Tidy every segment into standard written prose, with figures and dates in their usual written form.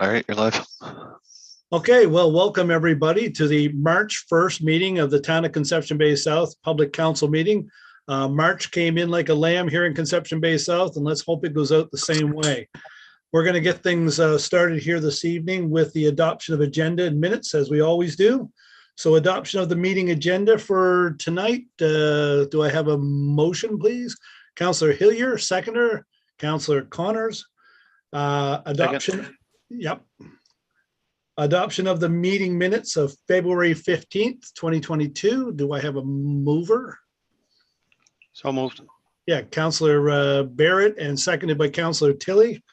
All right, you're live. Okay, well, welcome everybody to the March 1st meeting of the Town of Conception Bay South Public Council meeting. March came in like a lamb here in Conception Bay South, and let's hope it goes out the same way. We're going to get things started here this evening with the adoption of agenda and minutes, as we always do. So adoption of the meeting agenda for tonight. Do I have a motion, please? Councillor Hillier, seconder. Councillor Connors. Adoption. Second. Yep. Adoption of the meeting minutes of February 15th, 2022. Do I have a mover? So moved. Yeah, Councillor Barrett and seconded by Councillor Tilley.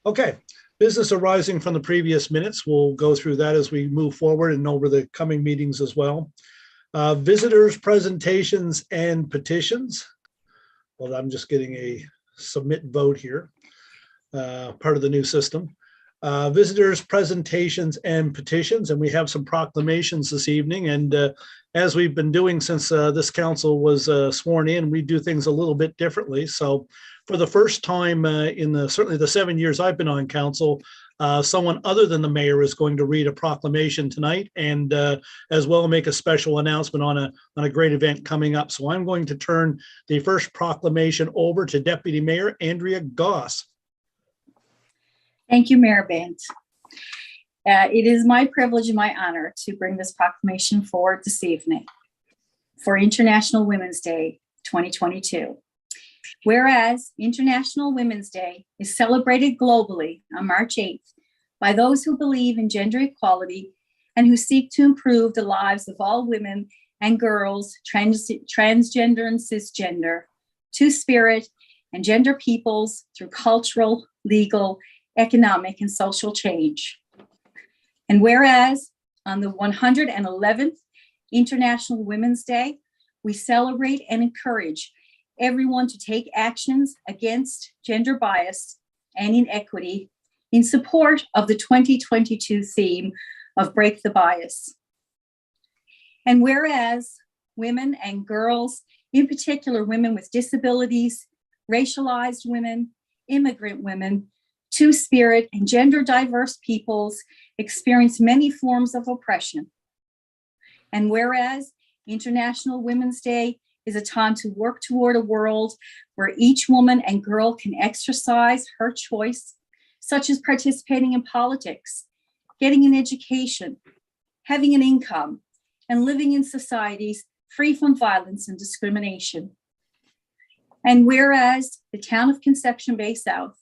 Okay, business arising from the previous minutes. We'll go through that as we move forward and over the coming meetings as well. Visitors, presentations, and petitions. Well, I'm just getting a submit vote here, part of the new system. Visitors, presentations, and petitions, and we have some proclamations this evening. And as we've been doing since this council was sworn in, we do things a little bit differently. So for the first time in certainly the 7 years I've been on council, someone other than the mayor is going to read a proclamation tonight, and as well make a special announcement on a great event coming up. So I'm going to turn the first proclamation over to Deputy Mayor Andrea Goss. Thank you, Mayor Bent. It is my privilege and my honor to bring this proclamation forward this evening for International Women's Day 2022. Whereas International Women's Day is celebrated globally on March 8th by those who believe in gender equality and who seek to improve the lives of all women and girls, transgender and cisgender, two-spirit, and gender peoples through cultural, legal, economic, and social change. And whereas on the 111th International Women's Day, we celebrate and encourage everyone to take actions against gender bias and inequity in support of the 2022 theme of Break the Bias. And whereas women and girls, in particular women with disabilities, racialized women, immigrant women, two-spirit, and gender diverse peoples experience many forms of oppression. And whereas International Women's Day is a time to work toward a world where each woman and girl can exercise her choice, such as participating in politics, getting an education, having an income, and living in societies free from violence and discrimination. And whereas the Town of Conception Bay South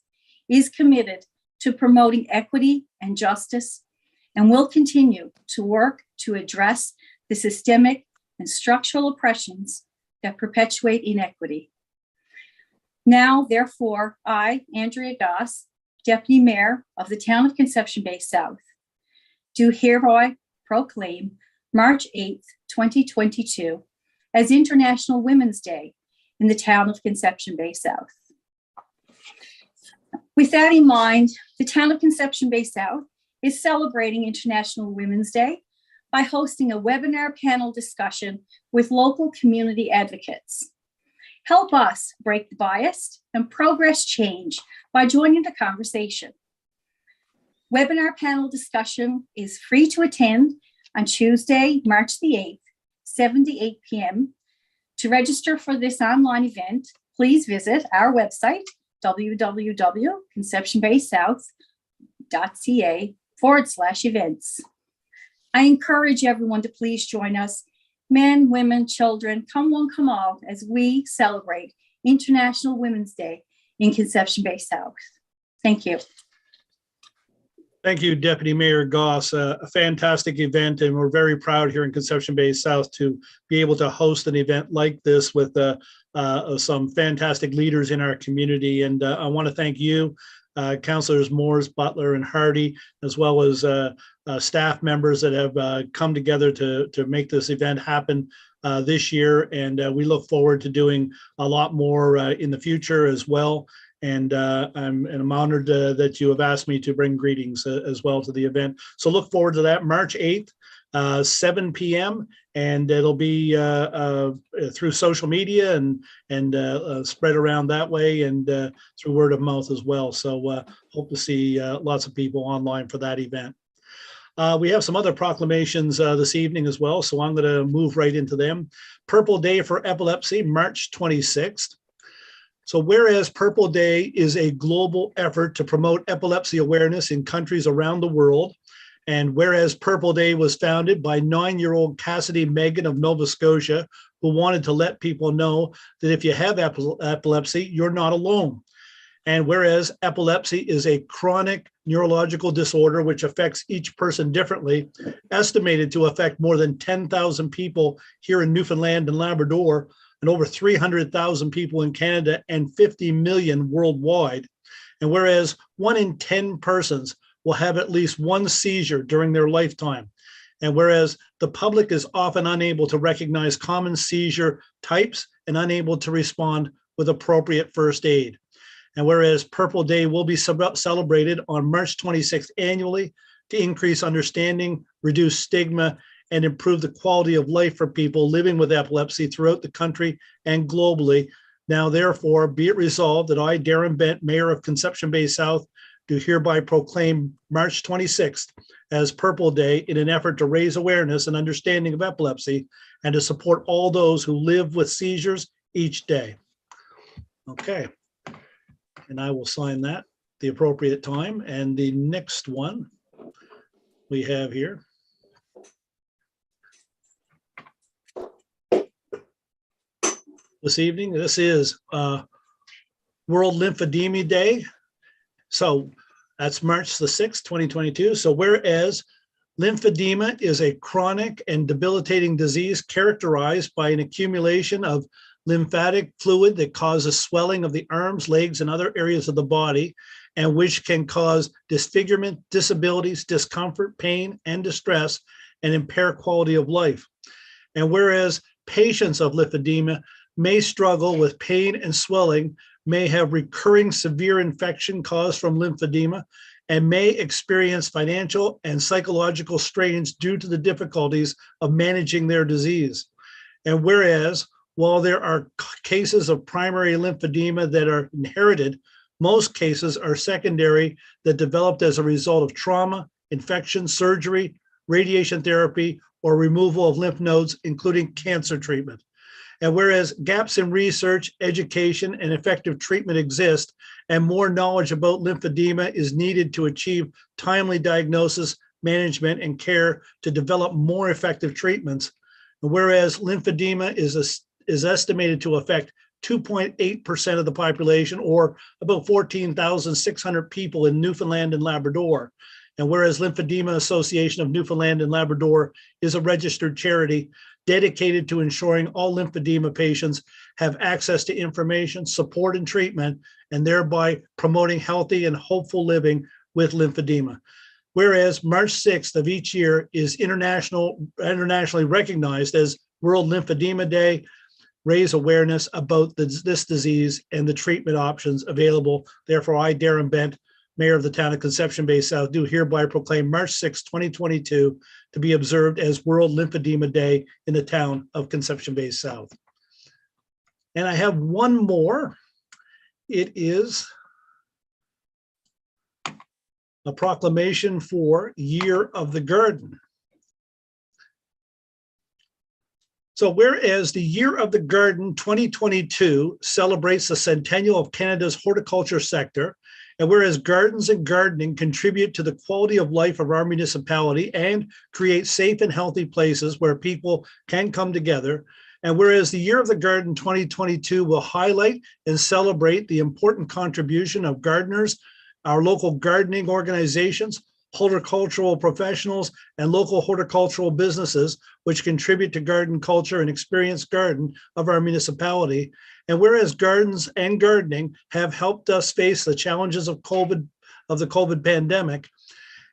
is committed to promoting equity and justice and will continue to work to address the systemic and structural oppressions that perpetuate inequity. Now, therefore, I, Andrea Goss, Deputy Mayor of the Town of Conception Bay South, do hereby proclaim March 8th, 2022 as International Women's Day in the Town of Conception Bay South. With that in mind, the Town of Conception Bay South is celebrating International Women's Day by hosting a webinar panel discussion with local community advocates. Help us break the bias and progress change by joining the conversation. Webinar panel discussion is free to attend on Tuesday, March the 8th, 7 to 8 p.m. To register for this online event, please visit our website, www.conceptionbaySouth.ca/events. I encourage everyone to please join us, men, women, children, come one, come all, as we celebrate International Women's Day in Conception Bay South. Thank you. Thank you, Deputy Mayor Goss. A fantastic event, and we're very proud here in Conception Bay South to be able to host an event like this with some fantastic leaders in our community. And I want to thank you, Councillors Moores, Butler, and Hardy, as well as staff members that have come together to make this event happen this year. And we look forward to doing a lot more in the future as well. And I'm honored that you have asked me to bring greetings as well to the event. So look forward to that, March 8th, 7 p.m. And it'll be through social media and spread around that way, and through word of mouth as well. So hope to see lots of people online for that event. We have some other proclamations this evening as well, so I'm going to move right into them. Purple Day for Epilepsy, March 26th. So whereas Purple Day is a global effort to promote epilepsy awareness in countries around the world, and whereas Purple Day was founded by 9-year-old Cassidy Megan of Nova Scotia, who wanted to let people know that if you have epilepsy, you're not alone. And whereas epilepsy is a chronic neurological disorder which affects each person differently, estimated to affect more than 10,000 people here in Newfoundland and Labrador, and over 300,000 people in Canada and 50 million worldwide. And whereas 1 in 10 persons will have at least one seizure during their lifetime. And whereas the public is often unable to recognize common seizure types and unable to respond with appropriate first aid. And whereas Purple Day will be celebrated on March 26th annually to increase understanding, reduce stigma, and improve the quality of life for people living with epilepsy throughout the country and globally. Now, therefore, be it resolved that I, Darren Bent, Mayor of Conception Bay South, do hereby proclaim March 26th as Purple Day in an effort to raise awareness and understanding of epilepsy and to support all those who live with seizures each day. Okay. And I will sign that at the appropriate time. And the next one we have here. This evening, this is World Lymphedema Day. So that's March the 6th, 2022. So whereas lymphedema is a chronic and debilitating disease characterized by an accumulation of lymphatic fluid that causes swelling of the arms, legs, and other areas of the body, and which can cause disfigurement, disabilities, discomfort, pain, and distress, and impair quality of life. And whereas patients of lymphedema may struggle with pain and swelling, may have recurring severe infection caused from lymphedema, and may experience financial and psychological strains due to the difficulties of managing their disease. And whereas, while there are cases of primary lymphedema that are inherited, most cases are secondary that developed as a result of trauma, infection, surgery, radiation therapy, or removal of lymph nodes, including cancer treatment. And whereas gaps in research, education, and effective treatment exist, and more knowledge about lymphedema is needed to achieve timely diagnosis, management, and care to develop more effective treatments. And whereas lymphedema is estimated to affect 2.8% of the population, or about 14,600 people in Newfoundland and Labrador. And whereas Lymphedema Association of Newfoundland and Labrador is a registered charity dedicated to ensuring all lymphedema patients have access to information, support, and treatment, and thereby promoting healthy and hopeful living with lymphedema. Whereas March 6th of each year is internationally recognized as World Lymphedema Day, raise awareness about this disease and the treatment options available. Therefore, I, Darren Bent, Mayor of the town of Conception Bay South, do hereby proclaim March 6, 2022 to be observed as World Lymphedema Day in the town of Conception Bay South. And I have one more. It is a proclamation for Year of the Garden. So whereas the Year of the Garden 2022 celebrates the centennial of Canada's horticulture sector, and whereas gardens and gardening contribute to the quality of life of our municipality and create safe and healthy places where people can come together, and whereas the Year of the Garden 2022 will highlight and celebrate the important contribution of gardeners, our local gardening organizations, horticultural professionals, and local horticultural businesses, which contribute to garden culture and experience garden of our municipality. And whereas gardens and gardening have helped us face the challenges of the COVID pandemic,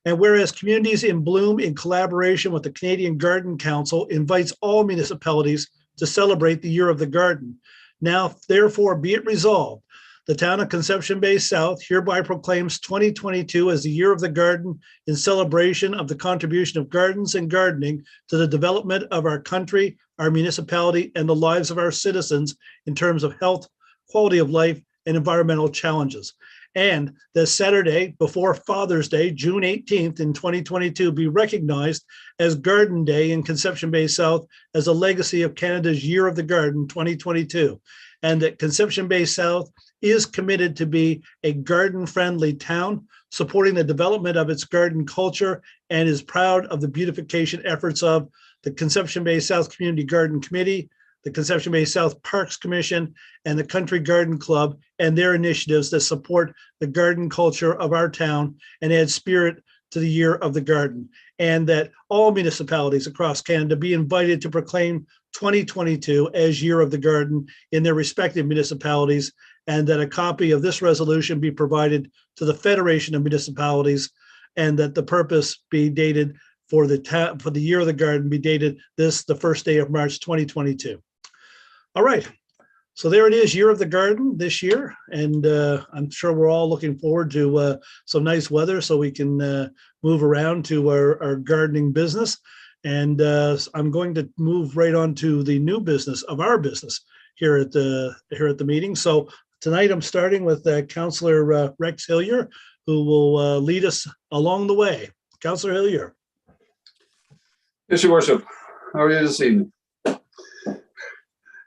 and whereas Communities in Bloom, in collaboration with the Canadian Garden Council, invites all municipalities to celebrate the Year of the Garden. Now, therefore, be it resolved The town of Conception Bay South hereby proclaims 2022 as the Year of the Garden in celebration of the contribution of gardens and gardening to the development of our country, our municipality, and the lives of our citizens in terms of health, quality of life, and environmental challenges. And that Saturday before Father's Day, June 18th in 2022, be recognized as Garden Day in Conception Bay South as a legacy of Canada's Year of the Garden 2022. And that Conception Bay South is committed to be a garden-friendly town, supporting the development of its garden culture, and is proud of the beautification efforts of the Conception Bay South Community Garden Committee, the Conception Bay South Parks Commission, and the Country Garden Club, and their initiatives that support the garden culture of our town and add spirit to the Year of the Garden. And that all municipalities across Canada be invited to proclaim 2022 as Year of the Garden in their respective municipalities, and that a copy of this resolution be provided to the Federation of Municipalities, and that the purpose be dated for the Year of the Garden be dated the first day of March 2022. All right, so there it is, Year of the Garden this year, and I'm sure we're all looking forward to some nice weather so we can move around to our gardening business. And I'm going to move right on to the new business of our business here at the meeting. So tonight I'm starting with Councillor Rex Hillier, who will lead us along the way. Councillor Hillier. Yes, Your Worship. How are you this evening?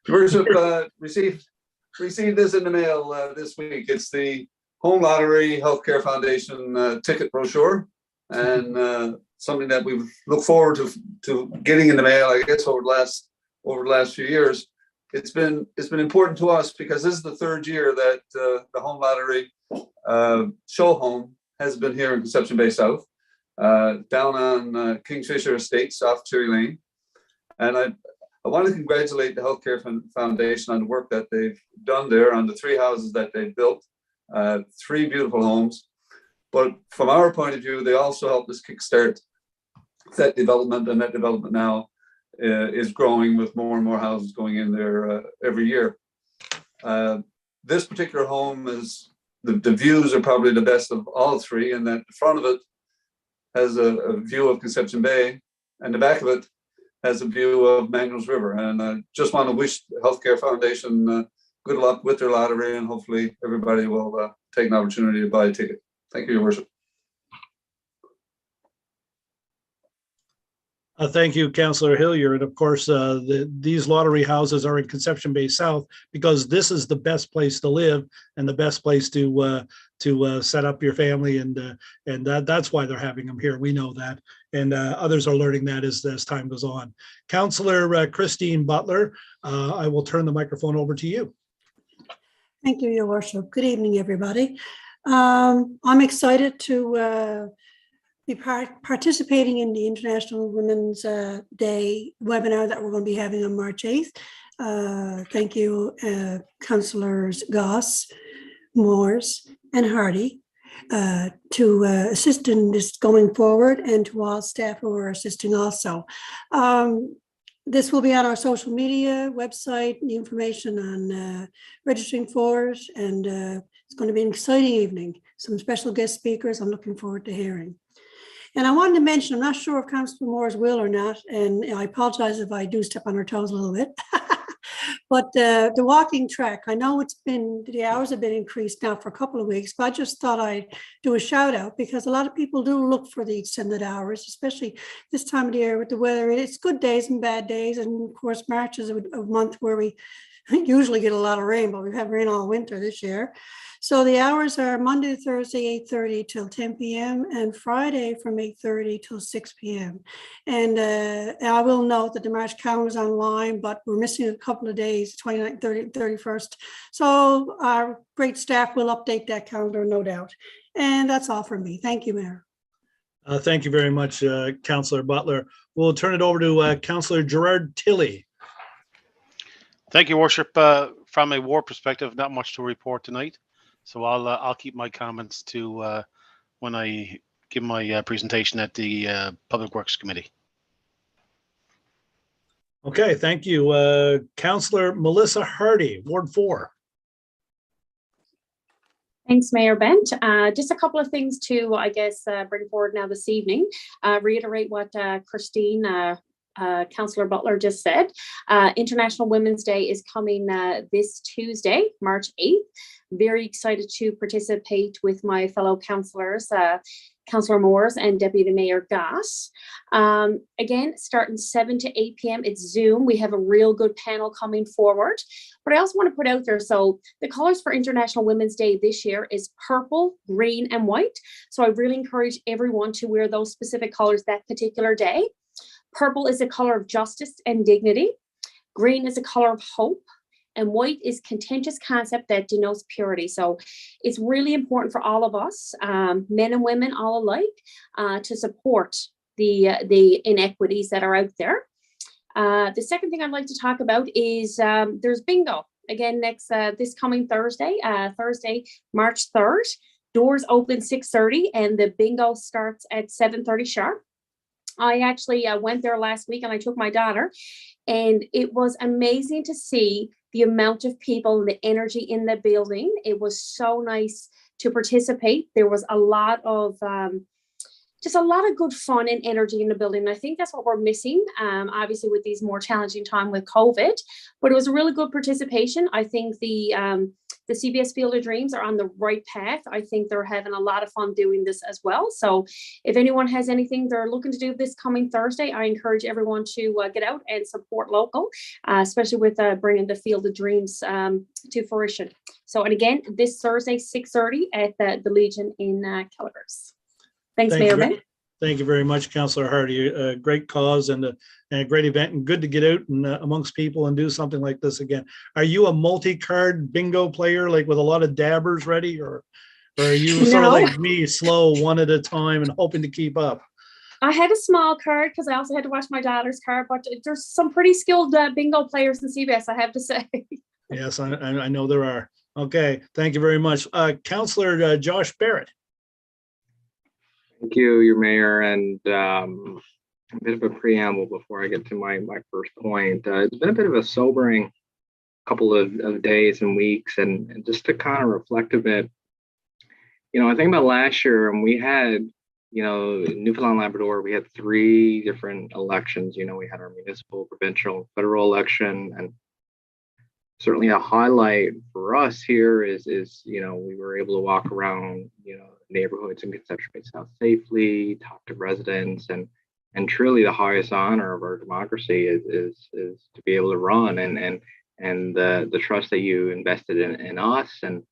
Your Worship, received this in the mail this week. It's the Home Lottery Healthcare Foundation ticket brochure, and something that we've looked forward to getting in the mail, I guess, over the last few years. It's been important to us because this is the third year that the Home Lottery show home has been here in Conception Bay South, down on Kingfisher Estates off Cherry Lane. And I want to congratulate the Healthcare Foundation on the work that they've done there on the 3 houses that they've built, 3 beautiful homes. But from our point of view, they also helped us kickstart that development, and that development now is growing with more and more houses going in there every year. This particular home is, the views are probably the best of all 3, and that the front of it has a view of Conception Bay, and the back of it has a view of Mangroves River. And I just want to wish the Healthcare Foundation good luck with their lottery, and hopefully everybody will take an opportunity to buy a ticket. Thank you, Your Worship. Thank you, Councillor Hillier. And of course, these lottery houses are in Conception Bay South because this is the best place to live and the best place to set up your family, and that's why they're having them here. We know that, and others are learning that as time goes on. Councillor Christine Butler, I will turn the microphone over to you. Thank you, Your Worship. Good evening, everybody. I'm excited to be participating in the International Women's Day webinar that we're going to be having on March 8th. Thank you, Councillors Goss, Moores, and Hardy, to assist in this going forward, and to all staff who are assisting also. This will be on our social media website, the information on registering for it, and it's going to be an exciting evening. Some special guest speakers I'm looking forward to hearing. And I wanted to mention, I'm not sure if Councillor Moores will or not, and I apologize if I do step on her toes a little bit, but the walking track, I know the hours have been increased now for a couple of weeks, but I just thought I'd do a shout out because a lot of people do look for the extended hours, especially this time of the year with the weather. It's good days and bad days. And of course, March is a month where we usually get a lot of rain, but we've had rain all winter this year. So the hours are Monday to Thursday, 8:30 till 10 p.m. and Friday from 8:30 till 6 p.m. And I will note that the March calendar is online, but we're missing a couple of days, 29th, 30th, 31st. So our great staff will update that calendar, no doubt. And that's all from me. Thank you, Mayor. Thank you very much, Councillor Butler. We'll turn it over to Councillor Gerard Tilley. Thank you, Worship. From a war perspective, not much to report tonight, so I'll keep my comments to when I give my presentation at the Public Works Committee. Okay, thank you. Councillor Melissa Hardy, Ward 4. Thanks, Mayor Bent. Just a couple of things to, I guess, bring forward now this evening. Reiterate what Christine, Councillor Butler just said. International Women's Day is coming this Tuesday, March 8th. Very excited to participate with my fellow councillors, Councillor Moores and Deputy Mayor Goss. Again, starting 7 to 8 p.m. It's Zoom. We have a real good panel coming forward. But I also want to put out there, so the colors for International Women's Day this year is purple, green, and white. So I really encourage everyone to wear those specific colors that particular day. Purple is a color of justice and dignity. Green is a color of hope. And white is contentious concept that denotes purity. So it's really important for all of us, men and women all alike, to support the inequities that are out there. The second thing I'd like to talk about is there's bingo again this coming Thursday, March 3rd. Doors open 6:30 and the bingo starts at 7:30 sharp. I actually went there last week and I took my daughter, and it was amazing to see the amount of people and the energy in the building. It was so nice to participate. There was a lot of just a lot of good fun and energy in the building. And I think that's what we're missing, obviously with these more challenging time with COVID, but it was a really good participation. I think the CBS Field of Dreams are on the right path. I think they're having a lot of fun doing this as well. So if anyone has anything they're looking to do this coming Thursday, I encourage everyone to get out and support local, especially with bringing the Field of Dreams to fruition. So, and again, this Thursday, 6:30 at the Legion in Kelleher's. Thanks, Mayor Ben. Thank you very much, Councillor Hardy. A great cause and a great event, and good to get out and amongst people and do something like this again. Are you a multi-card bingo player, like with a lot of dabbers ready, or are you sort of like me, slow, one at a time and hoping to keep up? I had a small card because I also had to watch my daughter's card, but there's some pretty skilled bingo players in CBS, I have to say. Yes, I know there are. Okay, thank you very much. Councillor Josh Barrett. Thank you, your mayor, and a bit of a preamble before I get to my first point. It's been a bit of a sobering couple of days and weeks, and just to kind of reflect a bit, I think about last year, and we had, Newfoundland Labrador, we had 3 different elections. We had our municipal, provincial, federal election, and certainly a highlight for us here is we were able to walk around, neighborhoods in Conception Bay South safely, talk to residents, and truly the highest honor of our democracy is to be able to run and the trust that you invested in us, and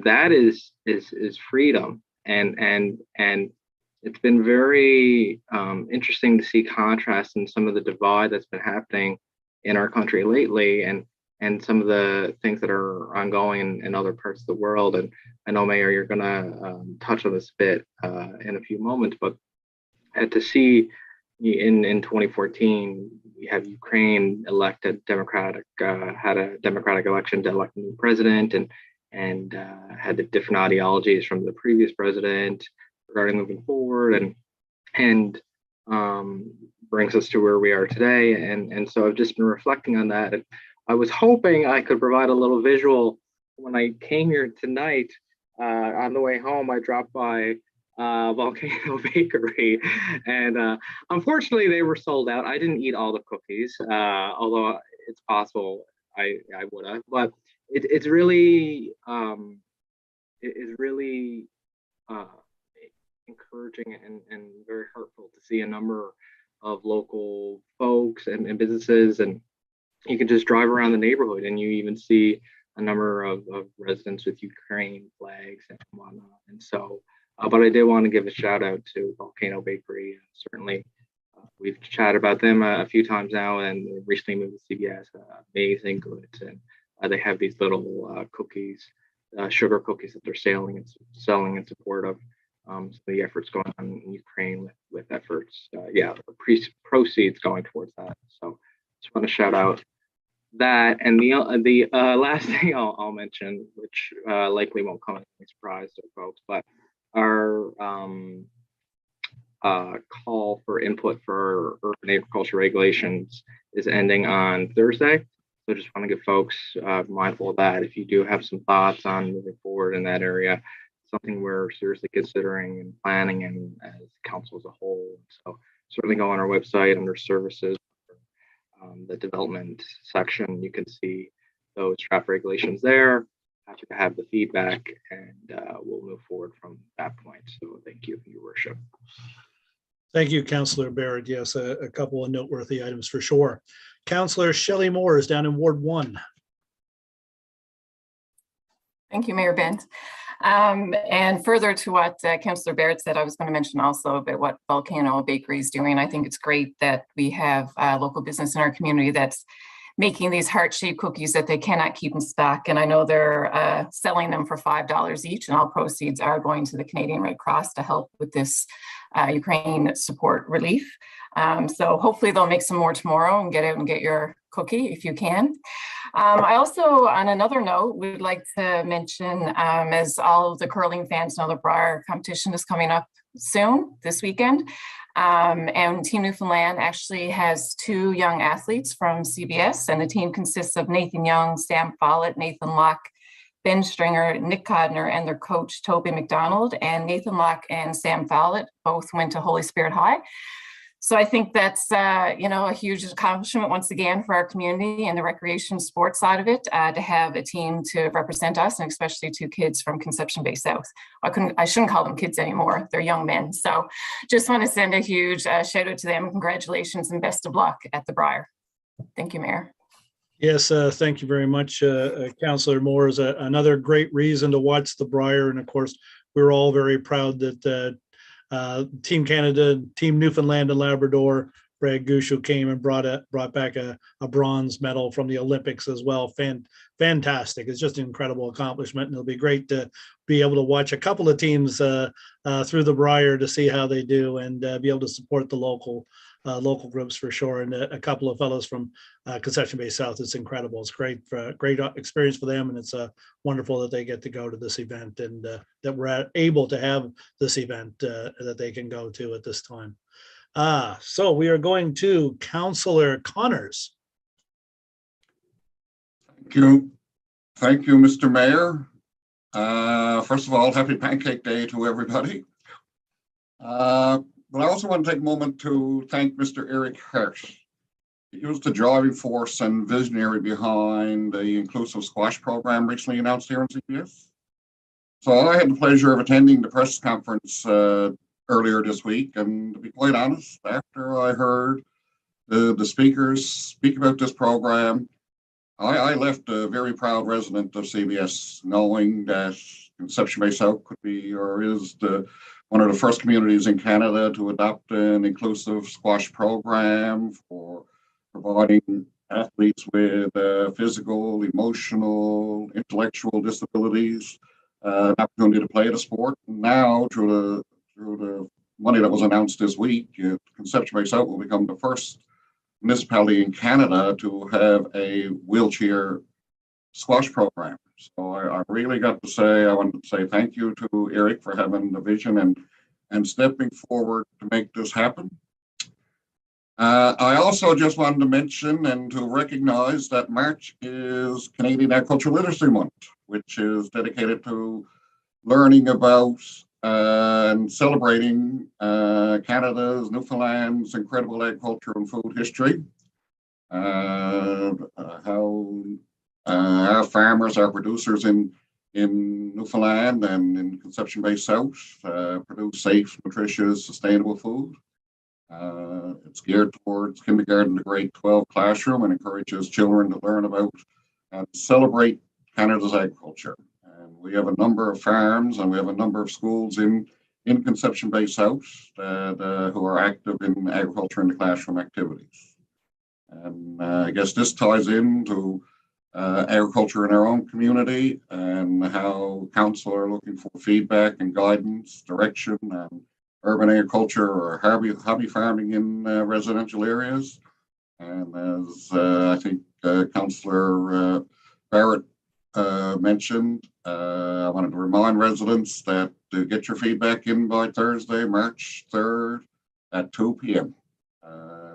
that is freedom, and it's been very interesting to see contrast in some of the divide that's been happening in our country lately, and some of the things that are ongoing in other parts of the world. And I know, Mayor, you're going to touch on this a bit in a few moments, but to see in 2014, we have Ukraine elected had a democratic election to elect a new president, and had the different ideologies from the previous president regarding moving forward, and brings us to where we are today. And so I've just been reflecting on that. And I was hoping I could provide a little visual. When I came here tonight, on the way home, I dropped by Volcano Bakery, and unfortunately they were sold out. I didn't eat all the cookies, although it's possible I would have. But it's really encouraging and very heartful to see a number of local folks and businesses, and you can just drive around the neighborhood and you even see a number of residents with Ukraine flags and whatnot. And so, but I did want to give a shout out to Volcano Bakery. Certainly, we've chatted about them a few times now, and they recently moved to CBS. Amazing goods, and they have these little cookies, sugar cookies that they're selling in support of the efforts going on in Ukraine with efforts, proceeds going towards that. So just want to shout out that. And the last thing I'll mention, which likely won't come as a surprise to folks, but our call for input for urban agriculture regulations is ending on Thursday. So just want to get folks mindful of that. If you do have some thoughts on moving forward in that area, something we're seriously considering and planning and as council as a whole. So certainly go on our website under services, the development section. You can see those draft regulations there. Happy to have the feedback, and we'll move forward from that point. So thank you, Your Worship. Thank you, Councillor Barrett. Yes, a couple of noteworthy items for sure. Councillor Shelley Moore is down in Ward 1. Thank you, Mayor Bent. And further to what Councillor Barrett said, I was going to mention also about what Volcano Bakery is doing. I think it's great that we have local business in our community that's making these heart-shaped cookies that they cannot keep in stock. And I know they're selling them for $5 each, and all proceeds are going to the Canadian Red Cross to help with this Ukraine support relief. So hopefully they'll make some more tomorrow and get out and get your cookie if you can. I also, on another note, would like to mention, as all of the curling fans know, the Briar competition is coming up soon this weekend. And Team Newfoundland actually has 2 young athletes from CBS, and the team consists of Nathan Young, Sam Follett, Nathan Locke, Ben Stringer, Nick Codner, and their coach, Toby McDonald. And Nathan Locke and Sam Follett both went to Holy Spirit High. So I think that's, a huge accomplishment once again for our community and the recreation sports side of it, to have a team to represent us, and especially 2 kids from Conception Bay South. I shouldn't call them kids anymore. They're young men. So just want to send a huge shout out to them. Congratulations and best of luck at the Briar. Thank you, Mayor. Yes, thank you very much, Councillor Moore. Is another great reason to watch the Briar. And of course, we're all very proud that Team Canada, Team Newfoundland and Labrador, Brad Gushu came and brought back a bronze medal from the Olympics as well. Fantastic. It's just an incredible accomplishment, and it'll be great to be able to watch a couple of teams through the Briar to see how they do, and be able to support the local groups for sure. And a couple of fellows from Conception Bay South. It's incredible. It's great experience for them, and it's wonderful that they get to go to this event, and that we're able to have this event that they can go to at this time. So we are going to Councillor Connors. Thank you, Mr. Mayor. First of all, happy Pancake Day to everybody. But I also want to take a moment to thank Mr. Eric Hirsch. He was the driving force and visionary behind the inclusive squash program recently announced here in CBS. So I had the pleasure of attending the press conference earlier this week, and to be quite honest, after I heard the speakers speak about this program, I left a very proud resident of CBS, knowing that Conception Bay South could be, or is, one of the first communities in Canada to adopt an inclusive squash program for providing athletes with physical, emotional, intellectual disabilities an opportunity to play the sport. Now, through the money that was announced this week, Conception Bay South will become the first municipality in Canada to have a wheelchair squash program. So I really got to say, I wanted to say thank you to Eric for having the vision and stepping forward to make this happen. I also just wanted to mention and to recognize that March is Canadian Agricultural Literacy Month, which is dedicated to learning about and celebrating Canada's, Newfoundland's incredible agriculture and food history. How our farmers, our producers in Newfoundland and in Conception Bay South produce safe, nutritious, sustainable food. It's geared towards kindergarten to grade 12 classroom and encourages children to learn about and celebrate Canada's agriculture. And we have a number of farms and we have a number of schools in Conception Bay South that, who are active in agriculture in the classroom activities. And I guess this ties into agriculture in our own community and how council are looking for feedback and guidance, direction, and urban agriculture or hobby farming in residential areas. And as I think Councillor Barrett mentioned, I wanted to remind residents that to get your feedback in by Thursday, March 3rd at 2 p.m.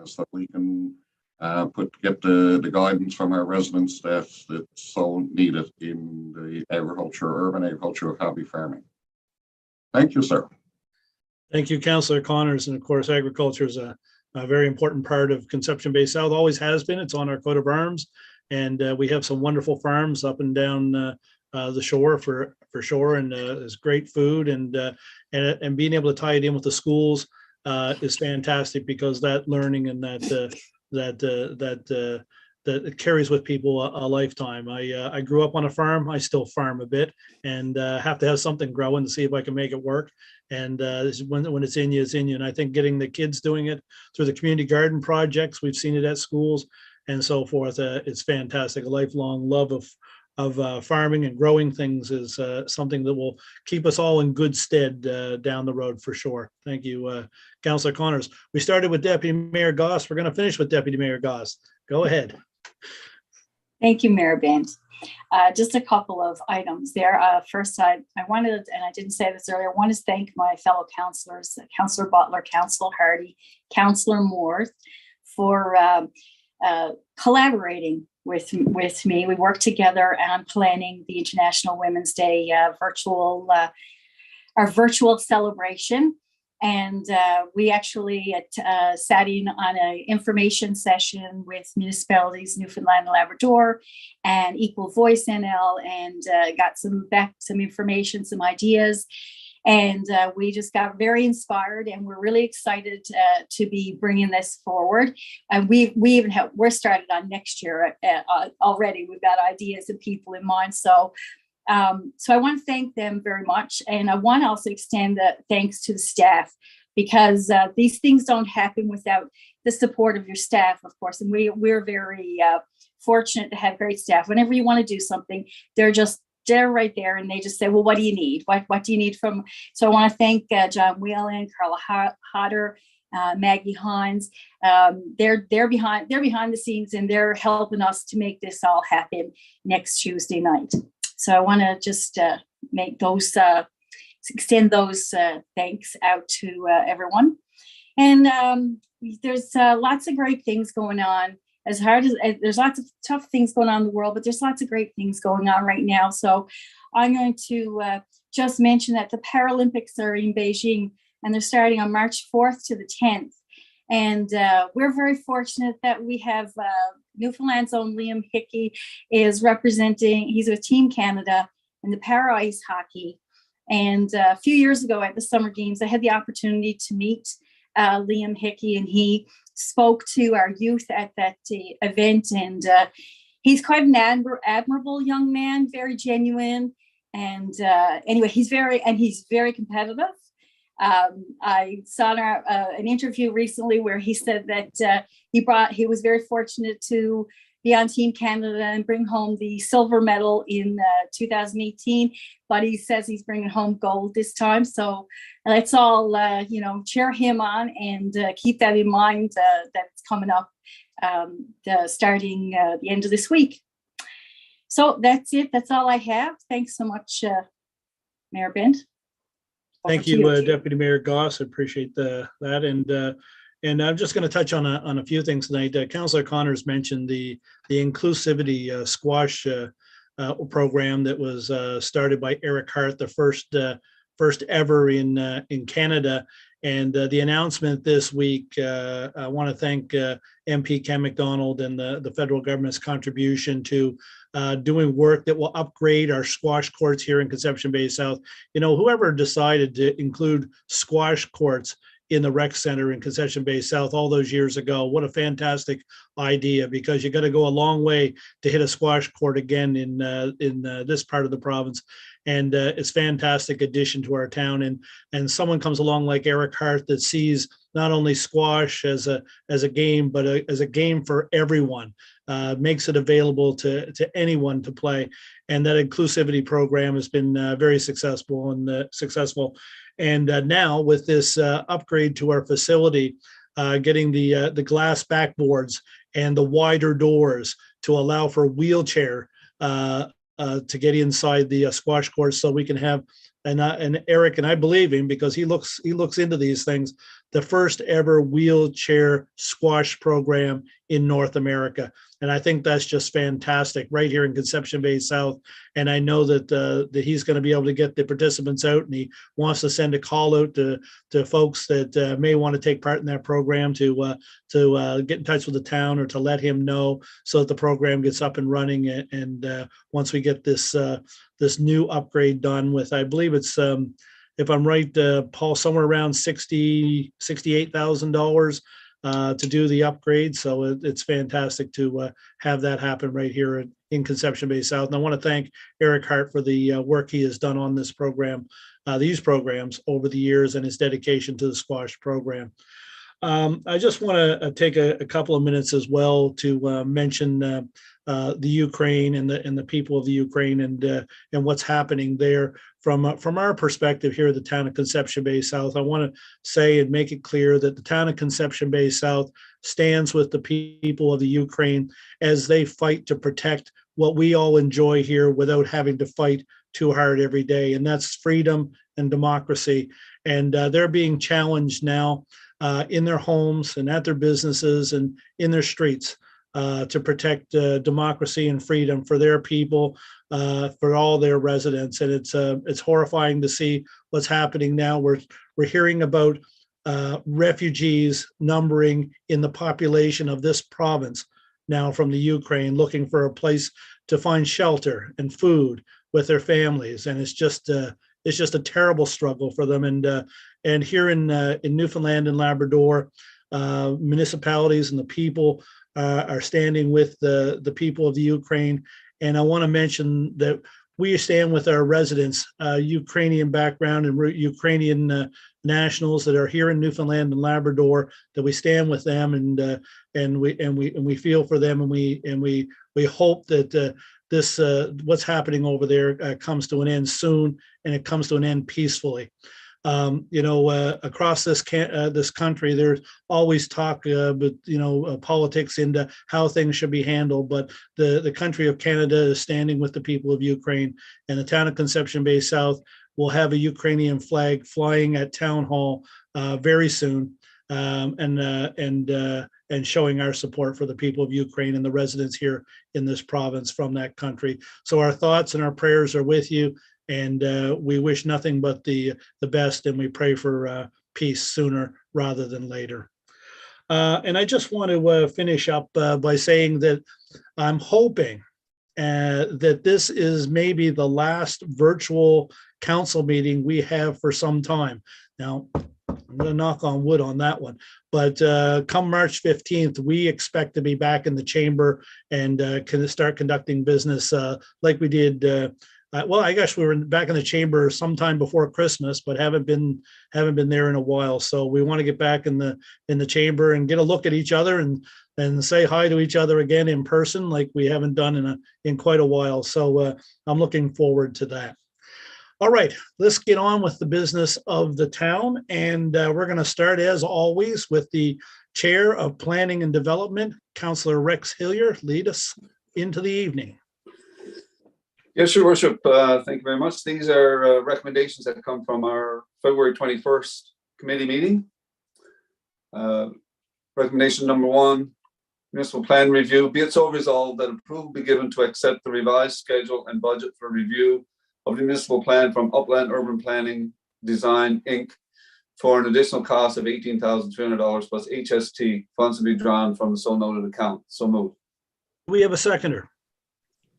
So we can get the guidance from our residents that's so needed in the urban agriculture of happy farming. Thank you, sir. Thank you, Councillor Connors. And of course, agriculture is a very important part of Conception Bay South, always has been. It's on our coat of arms. And we have some wonderful farms up and down the shore for sure. And there's great food and being able to tie it in with the schools is fantastic, because that learning and that it carries with people a lifetime. I grew up on a farm. I still farm a bit, and have to have something growing to see if I can make it work. And when it's in you, it's in you. And I think getting the kids doing it through the community garden projects, we've seen it at schools and so forth. It's fantastic. A lifelong love of farming and growing things is something that will keep us all in good stead down the road for sure. Thank you, Councillor Connors. We started with Deputy Mayor Goss. We're going to finish with Deputy Mayor Goss. Go ahead. Thank you, Mayor Bent. Just a couple of items there. First, I wanted, and I didn't say this earlier, I want to thank my fellow councillors, Councillor Butler, Councillor Hardy, Councillor Moore, for collaborating with me. We worked together on planning the International Women's Day our virtual celebration. And we actually sat in on an information session with municipalities, Newfoundland and Labrador, and Equal Voice NL, and got some information, some ideas. And we just got very inspired, and we're really excited to be bringing this forward. And we're started on next year already. We've got ideas and people in mind. So I want to thank them very much. And I want to also extend the thanks to the staff, because these things don't happen without the support of your staff, of course. And we're very fortunate to have great staff. Whenever you want to do something, they're right there, and they just say, well, what do you need? What do you need from? So I want to thank John Whelan, Carla Hodder, Maggie Hines. They're behind the scenes, and they're helping us to make this all happen next Tuesday night. So I want to just make those, extend those thanks out to everyone. And there's lots of great things going on. There's lots of tough things going on in the world, but there's lots of great things going on right now. So I'm going to just mention that the Paralympics are in Beijing, and they're starting on March 4th to the 10th. And we're very fortunate that we have Newfoundland's own Liam Hickey is representing, he's with Team Canada in the para ice hockey. And a few years ago at the Summer Games, I had the opportunity to meet Liam Hickey, and he spoke to our youth at that event. And he's quite an admirable young man, very genuine. And anyway, he's very competitive. I saw an interview recently where he said that he was very fortunate to be on Team Canada and bring home the silver medal in 2018, but he says he's bringing home gold this time. So let's all, cheer him on and keep that in mind that it's coming up starting the end of this week. So that's it. That's all I have. Thanks so much, Mayor Bent. Thank you, Deputy Mayor Goss. I appreciate that. And I'm just going to touch on a few things tonight. Councillor Connors mentioned the inclusivity squash program that was started by Eric Hart, the first ever in Canada. And the announcement this week, I want to thank MP Ken McDonald and the federal government's contribution to doing work that will upgrade our squash courts here in Conception Bay South. Whoever decided to include squash courts in the rec center in Conception Bay South all those years ago, what a fantastic idea, because you got to go a long way to hit a squash court again in this part of the province. And it's fantastic addition to our town. And someone comes along like Eric Hart that sees not only squash as a game, but as a game for everyone, makes it available to anyone to play. And that inclusivity program has been very successful. And now with this upgrade to our facility, getting the glass backboards and the wider doors to allow for wheelchair to get inside the squash courts, so we can have and Eric, and I believe him because he looks into these things, the first ever wheelchair squash program in North America. And I think that's just fantastic right here in Conception Bay South. And I know that he's going to be able to get the participants out, and he wants to send a call out to folks that may want to take part in that program to get in touch with the town or to let him know so that the program gets up and running. And once we get this new upgrade done with, I believe it's, if I'm right, Paul, somewhere around $68,000 to do the upgrade. So it's fantastic to have that happen right here in Conception Bay South. And I want to thank Eric Hart for the work he has done on this program, these programs over the years, and his dedication to the squash program. I just want to take a couple of minutes as well to mention the Ukraine and the people of the Ukraine and what's happening there from our perspective here at the town of Conception Bay South. I want to say and make it clear that the town of Conception Bay South stands with the people of the Ukraine as they fight to protect what we all enjoy here without having to fight too hard every day, and that's freedom and democracy. And they're being challenged now in their homes and at their businesses and in their streets to protect democracy and freedom for their people, for all their residents. And it's horrifying to see what's happening now. We're hearing about refugees numbering in the population of this province now from the Ukraine, looking for a place to find shelter and food with their families. And it's just a terrible struggle for them. And here in Newfoundland and Labrador, municipalities and the people are standing with the people of the Ukraine. And I want to mention that we stand with our residents, Ukrainian background and Ukrainian nationals that are here in Newfoundland and Labrador, that we stand with them and we feel for them, and we hope that this what's happening over there comes to an end soon, and it comes to an end peacefully. Across this country, there's always talk, politics into how things should be handled. But the country of Canada is standing with the people of Ukraine, and the town of Conception Bay South will have a Ukrainian flag flying at Town Hall very soon, and showing our support for the people of Ukraine and the residents here in this province from that country. So our thoughts and our prayers are with you. And we wish nothing but the best, and we pray for peace sooner rather than later. And I just want to finish up by saying that I'm hoping that this is maybe the last virtual council meeting we have for some time. Now, I'm going to knock on wood on that one. But come March 15th, we expect to be back in the chamber and can start conducting business like we did. Well, I guess we were back in the chamber sometime before Christmas, but haven't been there in a while. So we want to get back in the chamber and get a look at each other and say hi to each other again in person, like we haven't done in quite a while. So I'm looking forward to that. All right, let's get on with the business of the town, and we're going to start as always with the Chair of Planning and Development, Councillor Rex Hillier. Lead us into the evening. Yes, Your Worship. Thank you very much. These are recommendations that come from our February 21st committee meeting. Recommendation number 1, municipal plan review. Be it so resolved that approval be given to accept the revised schedule and budget for review of the municipal plan from Upland Urban Planning Design, Inc. for an additional cost of $18,300 plus HST. Funds to be drawn from the so noted account. So moved. We have a seconder.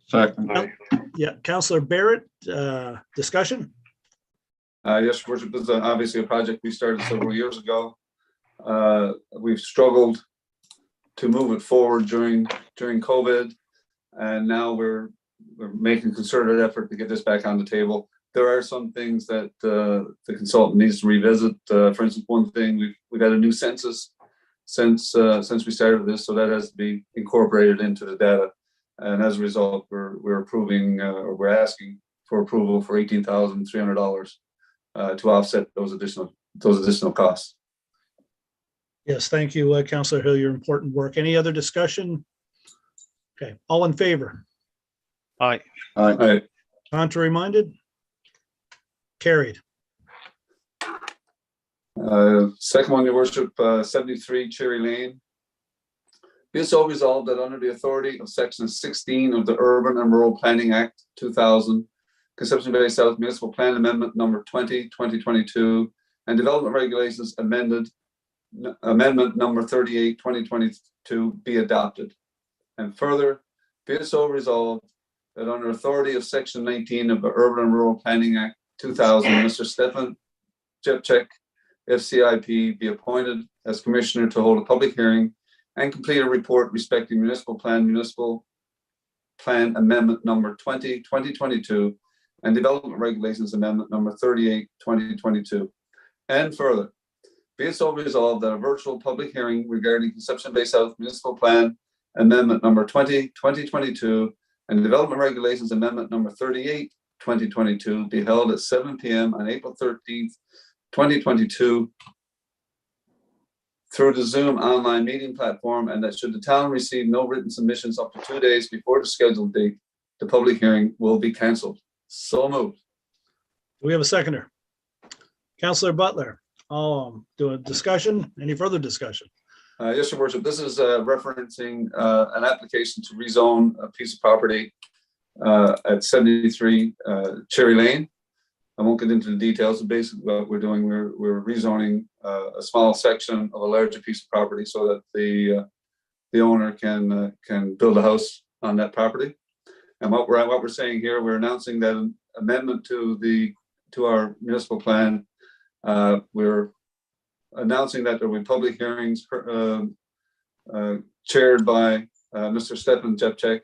Second. Yeah, Councillor Barrett, discussion? Yes, Your Worship, this is obviously a project we started several years ago. We've struggled to move it forward during COVID, and now we're making a concerted effort to get this back on the table. There are some things that the consultant needs to revisit. For instance, one thing, we got a new census since we started this, so that has to be incorporated into the data. And as a result, we're approving, or we're asking for approval for $18,300 to offset those additional costs. Yes, thank you, Councillor Hill, your important work. Any other discussion? Okay, all in favor? Aye. Aye. Contrary minded? Carried. Second one, Your Worship, 73 Cherry Lane. Be it so resolved that under the authority of Section 16 of the Urban and Rural Planning Act 2000, Conception Bay South Municipal Plan Amendment Number 20, 2022, and Development Regulations Amendment Number 38, 2022 be adopted. And further, be it so resolved that under authority of Section 19 of the Urban and Rural Planning Act 2000, Mr. Stefan Jepchek, FCIP, be appointed as Commissioner to hold a public hearing and complete a report respecting Municipal Plan Amendment Number 20, 2022, and Development Regulations Amendment Number 38, 2022. And further, be it so resolved that a virtual public hearing regarding Conception Bay South Municipal Plan Amendment Number 20, 2022, and Development Regulations Amendment Number 38, 2022 be held at 7 p.m. on April 13th, 2022 through the Zoom online meeting platform, and that should the town receive no written submissions up to 2 days before the scheduled date, the public hearing will be cancelled. So moved. Do we have a seconder? Councillor Butler, do a discussion. Any further discussion? Yes, Your Worship. This is referencing an application to rezone a piece of property at 73 Cherry Lane. I won't get into the details, but basically what we're doing, we're rezoning a small section of a larger piece of property so that the owner can build a house on that property. And what we're saying here, we're announcing that an amendment to our municipal plan. We're announcing that there will be public hearings chaired by Mr. Stefan Jepchek.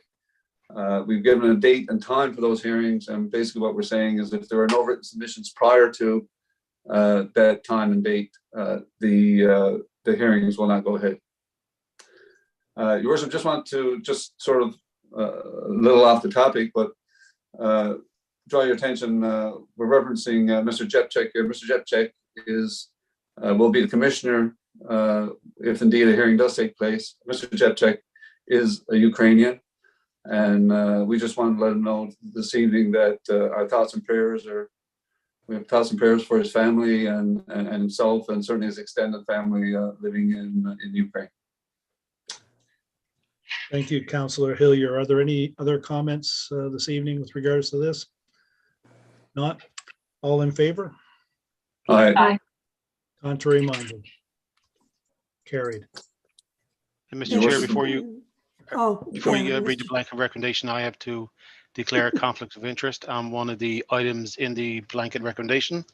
We've given a date and time for those hearings, and basically what we're saying is if there are no written submissions prior to that time and date, the hearings will not go ahead. Your Worship, just want to sort of a little off the topic, but draw your attention. We're referencing Mr. Jepchek here. Mr. Jepchek will be the commissioner if indeed a hearing does take place. Mr. Jepchek is a Ukrainian. And we just wanted to let him know this evening that our thoughts and prayers we have thoughts and prayers for his family and himself, and certainly his extended family living in Ukraine. Thank you, Councillor Hillier. Are there any other comments this evening with regards to this? Not? All in favor? Aye. Contrary minded? Carried. And Mr. Chair, before you yeah, read the blanket recommendation, I have to declare a conflict of interest on one of the items in the blanket recommendation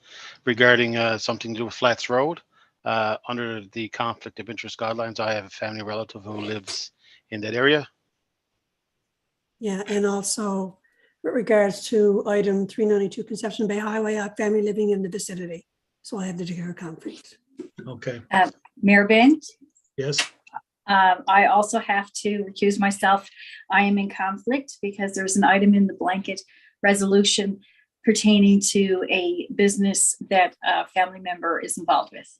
regarding something to do with Flats Road. Under the conflict of interest guidelines, I have a family relative who lives in that area. Yeah, and also with regards to item 392 Conception Bay Highway, I have family living in the vicinity, so I have to declare a conflict. Okay. Mayor Bent, Yes. I also have to recuse myself. I am in conflict because there's an item in the blanket resolution pertaining to a business that a family member is involved with.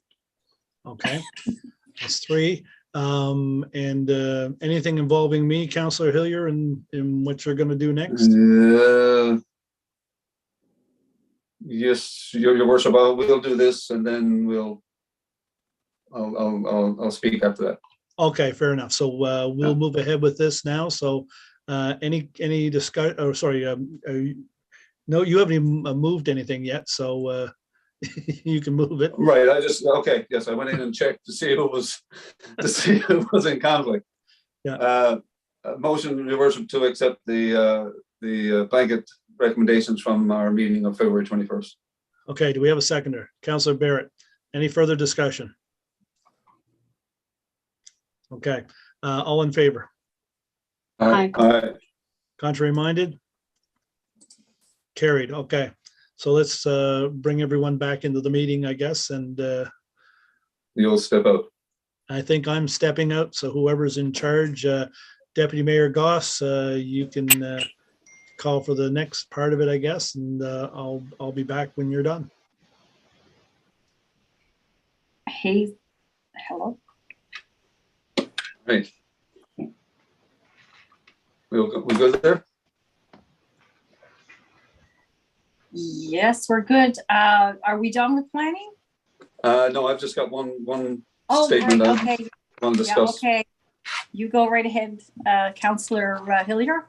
Okay. That's three. And anything involving me, Councillor Hillier, in what you're going to do next? Yes, Your Worship, we'll do this and then I'll speak after that. Okay, fair enough. So we'll move ahead with this now. So any discussion? Oh, sorry. No, you haven't even moved anything yet, so you can move it. Right. Okay. Yes, I went in and checked to see who was in conflict. Yeah. Motion, Your Worship, to accept the blanket recommendations from our meeting of February 21st. Okay. Do we have a seconder? Councillor Barrett. Any further discussion? Okay. All in favor? Aye. Aye. Contrary minded? Carried. Okay. So let's bring everyone back into the meeting, I guess. And You'll step out. I think I'm stepping out. So whoever's in charge, Deputy Mayor Goss, you can call for the next part of it, I guess. And I'll be back when you're done. Hey, hello. Right. We good there? Yes, we're good. Are we done with planning? No, I've just got one Oh, statement great, I okay, want to yeah, discuss. okay. You go right ahead, Councillor Hillier.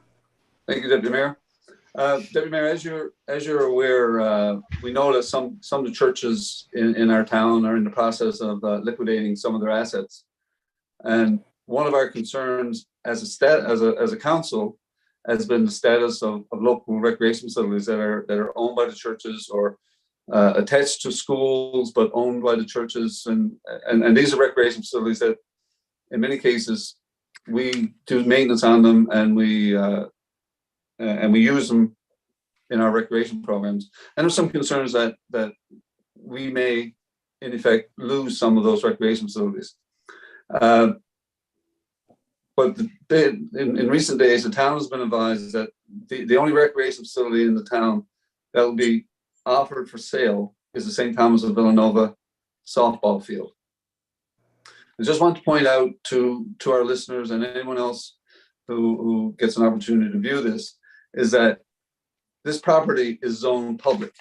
Thank you, Deputy Mayor. Deputy Mayor, as you're aware, we know that some of the churches in our town are in the process of liquidating some of their assets. And one of our concerns as a council has been the status of local recreation facilities that are owned by the churches or attached to schools but owned by the churches. And these are recreation facilities that in many cases we do maintenance on them and we use them in our recreation programs. And there's some concerns that we may, in effect, lose some of those recreation facilities. But in recent days, the town has been advised that the only recreation facility in the town that will be offered for sale is the St. Thomas of Villanova softball field. I just want to point out to our listeners and anyone else who gets an opportunity to view this, is that this property is zoned public.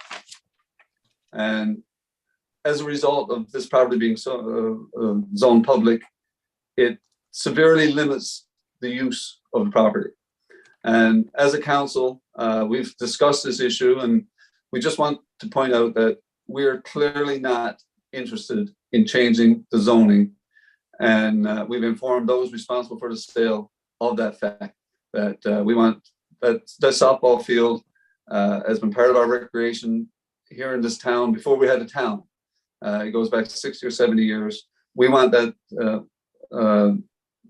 And as a result of this property being zoned public, it severely limits the use of the property. And as a council, we've discussed this issue, and we just want to point out that we are clearly not interested in changing the zoning. And we've informed those responsible for the sale of that fact, that we want that softball field has been part of our recreation here in this town before we had a town. It goes back 60 or 70 years. We want that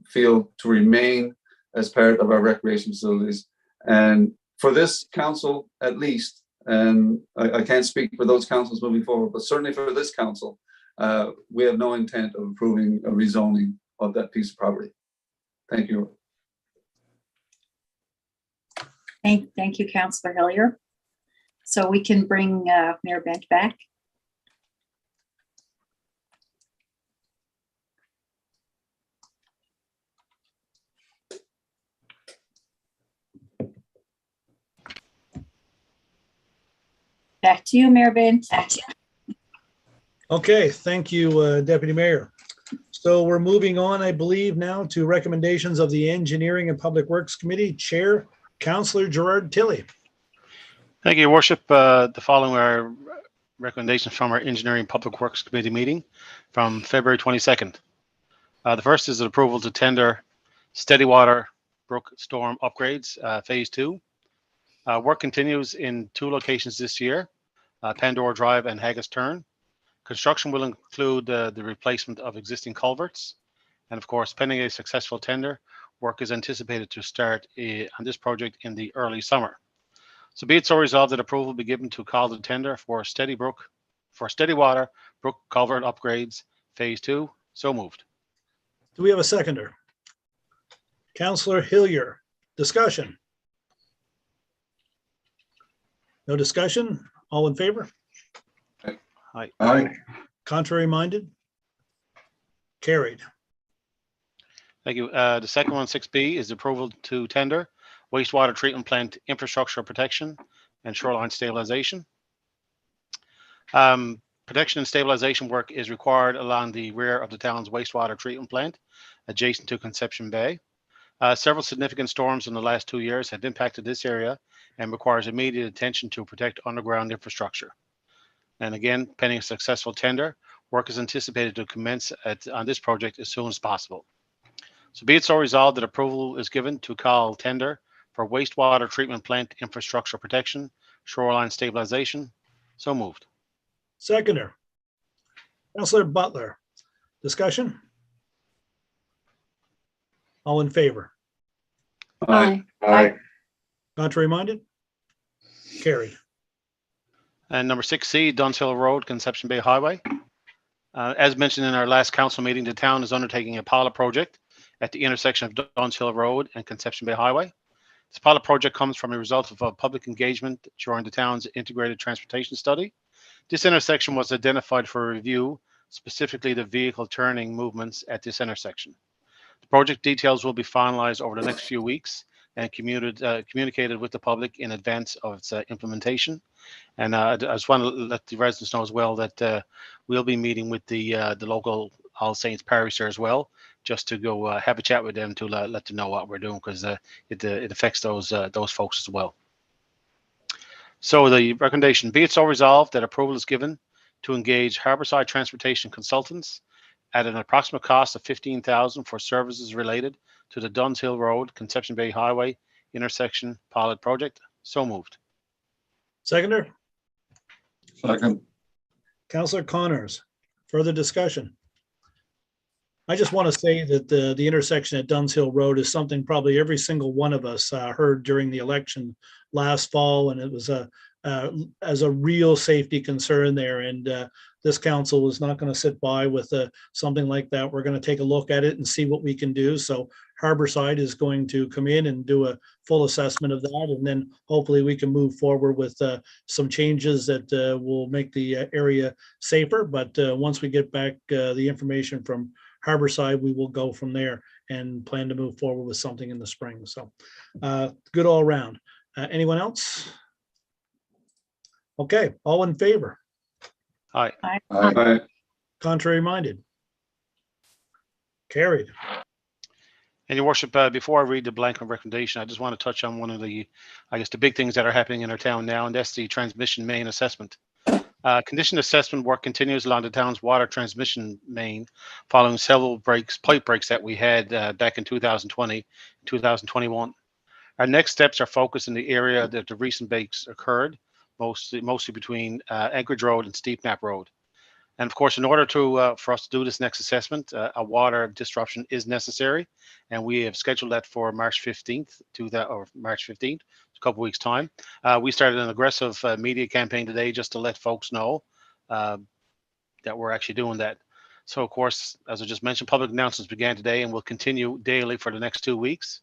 field to remain as part of our recreation facilities. And for this council, at least, and I can't speak for those councils moving forward, but certainly for this council, we have no intent of approving a rezoning of that piece of property. Thank you. Thank you, Councillor Hillier. So we can bring Mayor Bent back. Back to you, Mayor Bent. Okay, thank you, Deputy Mayor. So we're moving on, I believe, now to recommendations of the Engineering and Public Works Committee Chair, Councillor Gerard Tilley. Thank you, Your Worship. The following are recommendations from our Engineering and Public Works Committee meeting from February 22nd. The first is an approval to tender Steady Water Brook Storm Upgrades, Phase 2. Work continues in 2 locations this year, Pandora Drive and Haggis Turn. Construction will include the replacement of existing culverts. And of course, pending a successful tender, work is anticipated to start on this project in the early summer. So be it so resolved that approval be given to call the tender for Steady Water Brook Culvert Upgrades Phase 2. So moved. Do we have a seconder? Councillor Hillier, discussion? No discussion? All in favor? Aye. Aye. Contrary minded? Carried. Thank you. The second one, 6B, is approval to tender wastewater treatment plant infrastructure protection and shoreline stabilization. Protection and stabilization work is required along the rear of the town's wastewater treatment plant adjacent to Conception Bay. Several significant storms in the last 2 years have impacted this area and requires immediate attention to protect underground infrastructure. And again, pending a successful tender, work is anticipated to commence on this project as soon as possible. So be it so resolved that approval is given to call tender for wastewater treatment plant infrastructure protection, shoreline stabilization. So moved. Seconder. Councillor Butler, discussion? All in favor? Aye. Aye. Contrary minded? Carried. And number 6C, Duns Hill Road, Conception Bay Highway. As mentioned in our last council meeting, the town is undertaking a pilot project at the intersection of Duns Hill Road and Conception Bay Highway. This pilot project comes from a result of a public engagement during the town's integrated transportation study. This intersection was identified for review, specifically the vehicle turning movements at this intersection. The project details will be finalized over the next few weeks, and communicated with the public in advance of its implementation. And I just want to let the residents know as well that we'll be meeting with the local All Saints parish there as well, just to go have a chat with them to let them know what we're doing, because it affects those folks as well. So the recommendation, be it so resolved that approval is given to engage Harborside Transportation Consultants at an approximate cost of $15,000 for services related to the Duns Hill Road, Conception Bay Highway intersection pilot project. So moved. Seconder, Second. Councillor Connors, further discussion. I just want to say that the intersection at Duns Hill Road is something probably every single one of us heard during the election last fall, and it was as a real safety concern there. And this council is not going to sit by with something like that. We're going to take a look at it and see what we can do. So Harborside is going to come in and do a full assessment of that, and then hopefully we can move forward with some changes that will make the area safer. But once we get back the information from Harborside, we will go from there and plan to move forward with something in the spring. So good all around. Anyone else? Okay, all in favor? Aye. Aye. Contrary minded? Carried. And your worship, before I read the blanket recommendation, I just want to touch on one of the, I guess, the big things that are happening in our town now, and that's the transmission main assessment. Condition assessment work continues along the town's water transmission main following several pipe breaks that we had back in 2020, 2021. Our next steps are focused in the area that the recent breaks occurred, mostly between Anchorage Road and Steep Knap Road. And of course, in order to for us to do this next assessment, a water disruption is necessary, and we have scheduled that for March 15th, March 15th, a couple weeks time. We started an aggressive media campaign today just to let folks know that we're actually doing that. So of course, as I just mentioned, public announcements began today and will continue daily for the next 2 weeks.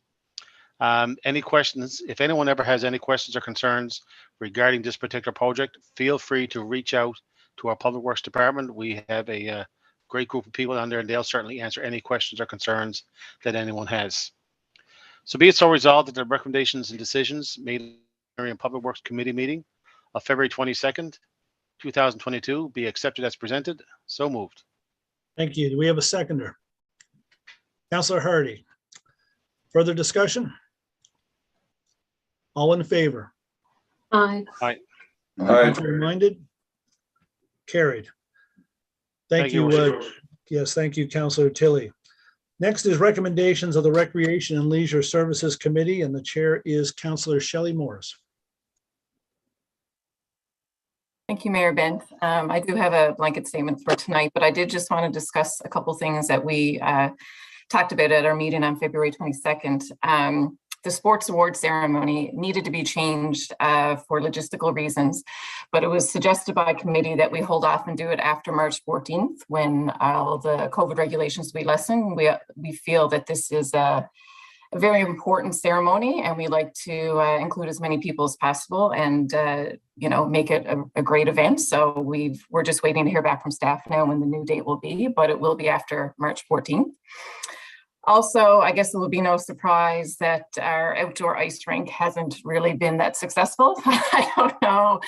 Any questions? If anyone ever has any questions or concerns regarding this particular project, feel free to reach out to our Public Works Department. We have a great group of people down there, and they'll certainly answer any questions or concerns that anyone has. So be it so resolved that the recommendations and decisions made in Public Works Committee meeting of February 22nd, 2022 be accepted as presented. So moved. Thank you. Do we have a seconder? Councillor Hardy. Further discussion? All in favor? Aye. Aye. Contrary minded? Carried. Thank you. Yes, thank you, Councillor Tilley. Next is recommendations of the Recreation and Leisure Services Committee, and the chair is Councillor Shelley Morris. Thank you, Mayor Bent. I do have a blanket statement for tonight, but I did just want to discuss a couple things that we talked about at our meeting on February 22nd. The sports award ceremony needed to be changed for logistical reasons, but it was suggested by committee that we hold off and do it after March 14th when all the COVID regulations will be lessened. We feel that this is a very important ceremony, and we like to include as many people as possible and make it a great event. So we're just waiting to hear back from staff now when the new date will be, but it will be after March 14th. Also, I guess it will be no surprise that our outdoor ice rink hasn't really been that successful. I don't know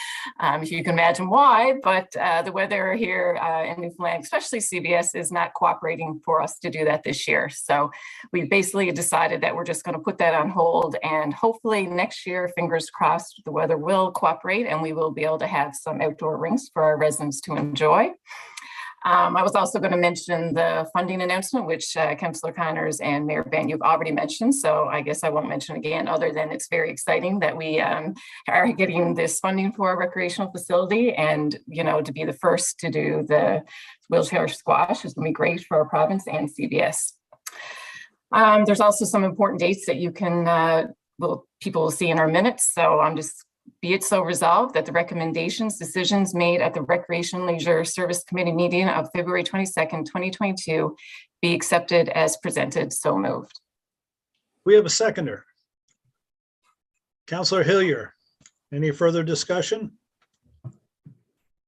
if you can imagine why, but the weather here in Newfoundland, especially CBS, is not cooperating for us to do that this year. So we basically decided that we're just going to put that on hold, and hopefully next year, fingers crossed, the weather will cooperate and we will be able to have some outdoor rinks for our residents to enjoy. I was also going to mention the funding announcement, which Councillor Connors and Mayor Bent, you've already mentioned. So I guess I won't mention again, other than it's very exciting that we are getting this funding for a recreational facility, and, to be the first to do the wheelchair squash is going to be great for our province and CBS. There's also some important dates that you can, people will see in our minutes. So I'm just be it so resolved that the recommendations, decisions made at the Recreation Leisure Service Committee meeting of February 22nd, 2022 be accepted as presented. So moved. We have a seconder. Councillor Hillier. Any further discussion?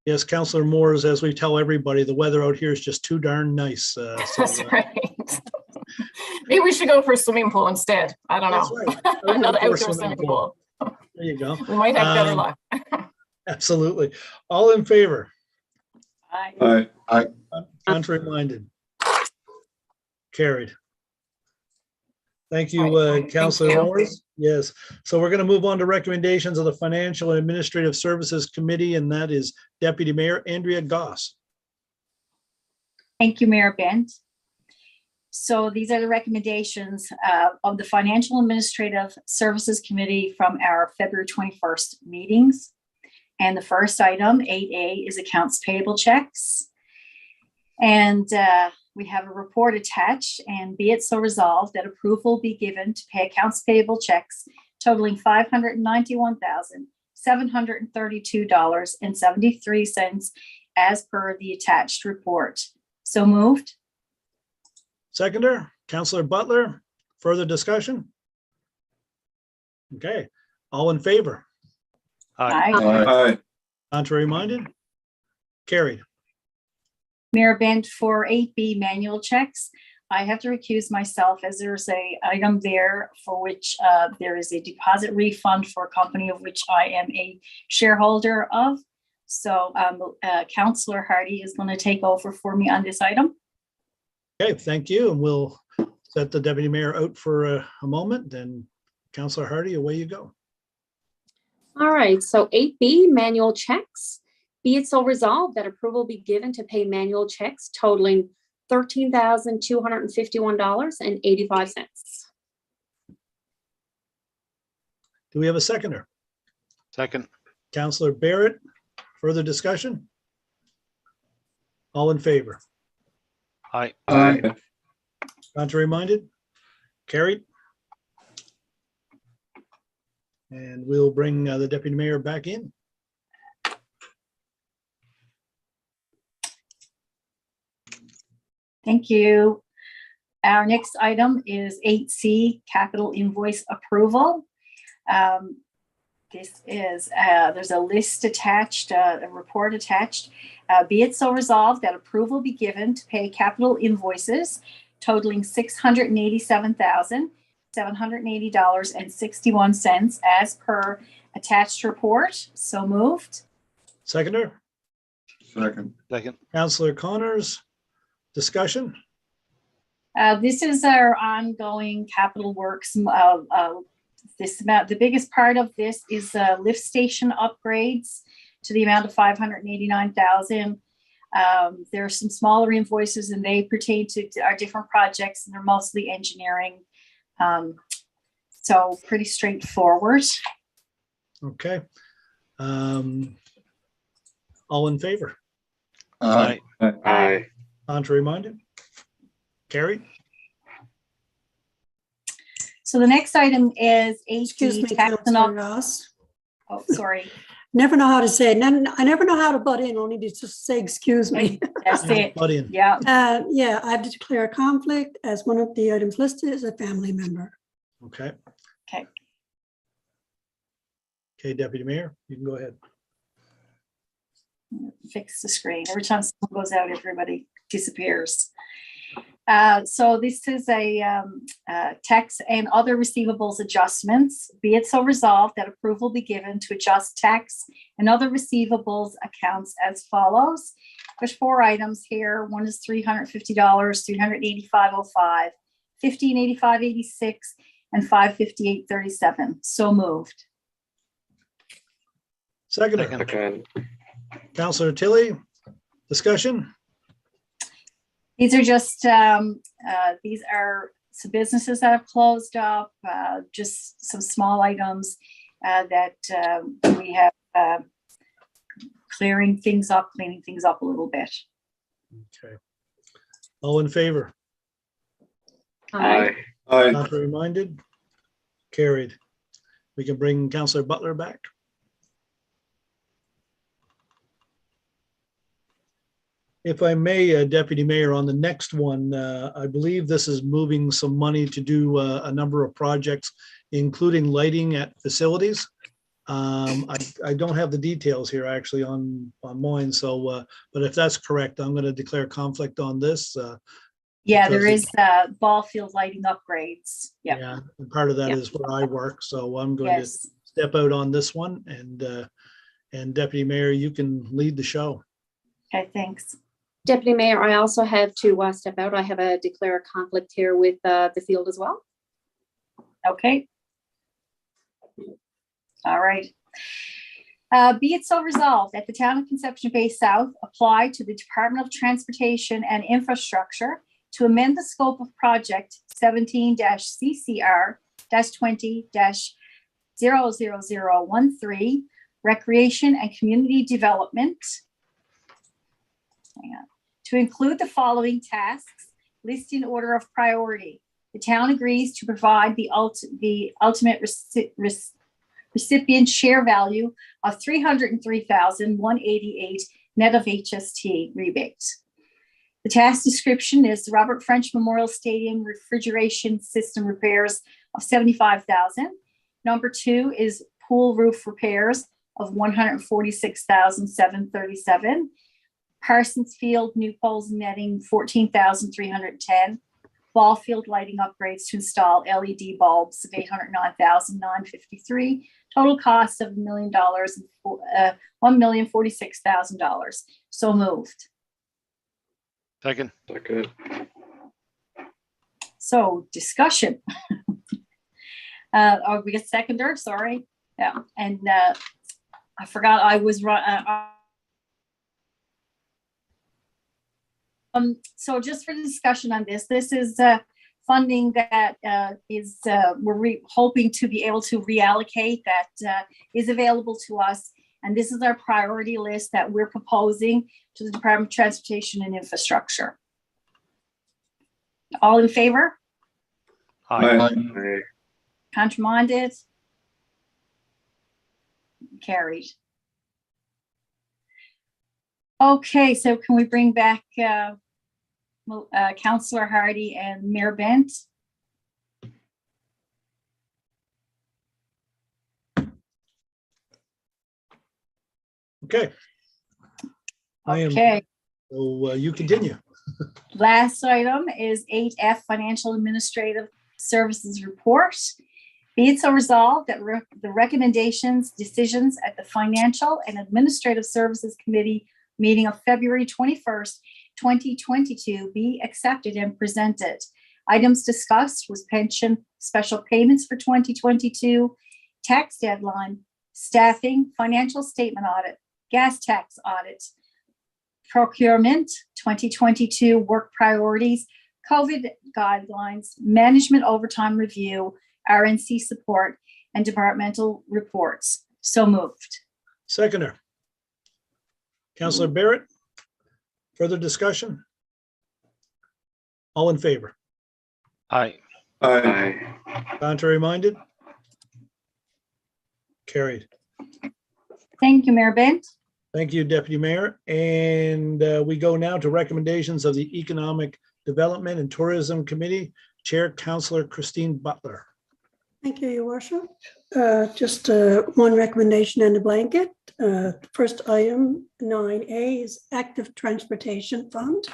Yes, Councillor Moores, as we tell everybody, the weather out here is just too darn nice. That's right. Maybe we should go for a swimming pool instead. I don't That's know. right. Another Outdoor outdoor swimming pool. There you go. We might have better Um, luck. Absolutely. All in favor? Aye. Contrary minded? Carried. Thank you, Right. Councilor Thank you. Morris. Yes, so we're going to move on to recommendations of the Financial and Administrative Services Committee, and that is Deputy Mayor Andrea Goss. Thank you, Mayor Bent. So these are the recommendations of the Financial Administrative Services Committee from our February 21st meetings. And the first item, 8A, is accounts payable checks. And we have a report attached, and be it so resolved that approval be given to pay accounts payable checks totaling $591,732.73 as per the attached report. So moved. Seconder, Councilor Butler, further discussion? Okay, all in favor? Aye. Aye. Contrary minded? Carried. Mayor Bent, for 8B manual checks, I have to recuse myself as there's a item there for which there is a deposit refund for a company of which I am a shareholder of. So Councillor Hardy is going to take over for me on this item. Okay, thank you, and we'll set the Deputy Mayor out for a moment, and Councilor Hardy, away you go. All right, so 8B, manual checks. Be it so resolved that approval be given to pay manual checks totaling $13,251.85. Do we have a seconder? Second. Councilor Barrett, further discussion? All in favor? Aye. Aye. Contrary minded? Carried. And we'll bring the Deputy Mayor back in. Thank you. Our next item is 8C, capital invoice approval. This is, there's a list attached, a report attached. Be it so resolved that approval be given to pay capital invoices totaling $687,780.61 as per attached report. So moved. Seconder, Second. Second. Councilor Connors, discussion? This is our ongoing capital works. This amount, the biggest part of this is lift station upgrades to the amount of $589,000. There are some smaller invoices, and they pertain to our different projects, and they're mostly engineering. So pretty straightforward. Okay. All in favor? Aye. Aye. Contrary minded? Carried. So the next item is Excuse me, 8D, tax and Councillor op- Ross. Oh, sorry. Never know how to say it. I never know how to butt in, only to just say, excuse me. That's it. Butt in. Yeah. Yeah, I have to declare a conflict as one of the items listed as a family member. Okay. Okay. Okay, Deputy Mayor, you can go ahead. Fix the screen. Every time someone goes out, everybody disappears. So this is a tax and other receivables adjustments. Be it so resolved that approval be given to adjust tax and other receivables accounts as follows. There's 4 items here. One is $350, $385.05, $1585.86, and $558.37. So moved. Seconder, Second. Second. Councilor Tilly, discussion? These are just, these are some businesses that have closed up, just some small items that we have cleaning things up a little bit. Okay. All in favor? Aye. Aye. Contrary minded? Carried. We can bring Councilor Butler back. If I may, Deputy Mayor, on the next one, I believe this is moving some money to do a number of projects, including lighting at facilities. I don't have the details here actually on mine, so, but if that's correct, I'm going to declare conflict on this. Yeah, there Because is ball field lighting upgrades. Yep. Yeah, and part of that Yep. is where I work, so I'm going to Yes. step out on this one, and Deputy Mayor, you can lead the show. Okay, thanks. Deputy Mayor, I also have to step out. I have a declare a conflict here with the field as well. Okay. All right. Be it so resolved that the town of Conception Bay South apply to the Department of Transportation and Infrastructure to amend the scope of project 17-CCR-20-00013 Recreation and Community Development. Hang on. To include the following tasks, listed in order of priority. The town agrees to provide the ultimate recipient share value of $303,188 net of HST rebates. The task description is the Robert French Memorial Stadium refrigeration system repairs of $75,000. Number 2 is pool roof repairs of $146,737. Parsons Field new poles and netting $14,310. Ball field lighting upgrades to install LED bulbs of $809,953. Total cost of $1,046,000. So moved. Second. Second. So discussion. We get seconder, sorry. Yeah, and I forgot I was so just for the discussion on this is funding that we're hoping to be able to reallocate that is available to us. And this is our priority list that we're proposing to the Department of Transportation and Infrastructure. All in favor? Aye. Aye. Contramanded? Carried. Okay, so can we bring back Councillor Hardy and Mayor Bent? Okay. I am, Okay, so you continue. last item is 8F Financial Administrative Services Report. Be it so resolved that the recommendations, decisions at the Financial and Administrative Services Committee meeting of February 21st, 2022 be accepted and presented. Items discussed was pension special payments for 2022, tax deadline, staffing, financial statement audit, gas tax audit, procurement, 2022 work priorities, COVID guidelines, management overtime review, RNC support, and departmental reports. So moved. Seconder. Councillor Barrett, further discussion? All in favor? Aye. Aye. Aye. Contrary minded? Carried. Thank you, Mayor Bent. Thank you, Deputy Mayor. And we go now to recommendations of the Economic Development and Tourism Committee, Chair Councillor Christine Butler. Thank you, Your Worship. Just one recommendation and a blanket. First item, 9A, is Active Transportation Fund.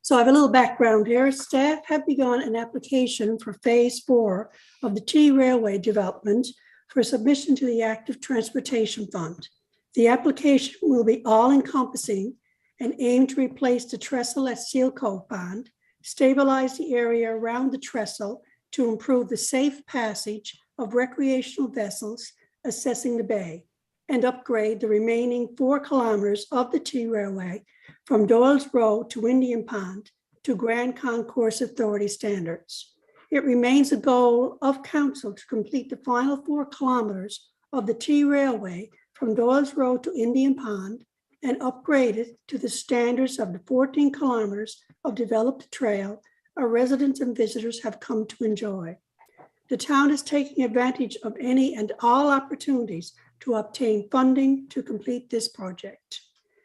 So I have a little background here. Staff have begun an application for Phase 4 of the T Railway development for submission to the Active Transportation Fund. The application will be all-encompassing and aim to replace the trestle at Seal Cove Pond, stabilize the area around the trestle to improve the safe passage of recreational vessels accessing the bay, and upgrade the remaining 4 kilometers of the T Railway from Doyle's Road to Indian Pond to Grand Concourse Authority standards. It remains a goal of council to complete the final 4 kilometers of the T Railway from Doyle's Road to Indian Pond and upgrade it to the standards of the 14 kilometers of developed trail our residents and visitors have come to enjoy. The town is taking advantage of any and all opportunities to obtain funding to complete this project.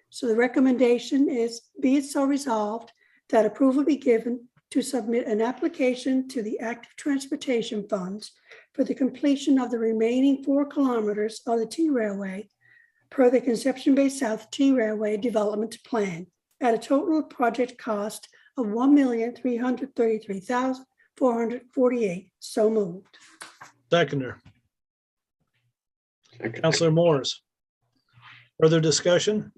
So the recommendation is, be it so resolved that approval be given to submit an application to the Active Transportation Funds for the completion of the remaining 4 kilometers of the T Railway per the Conception Bay South T Railway Development Plan at a total project cost of $1,333,448. So moved. Seconder, Second. Councillor Moores. Further discussion?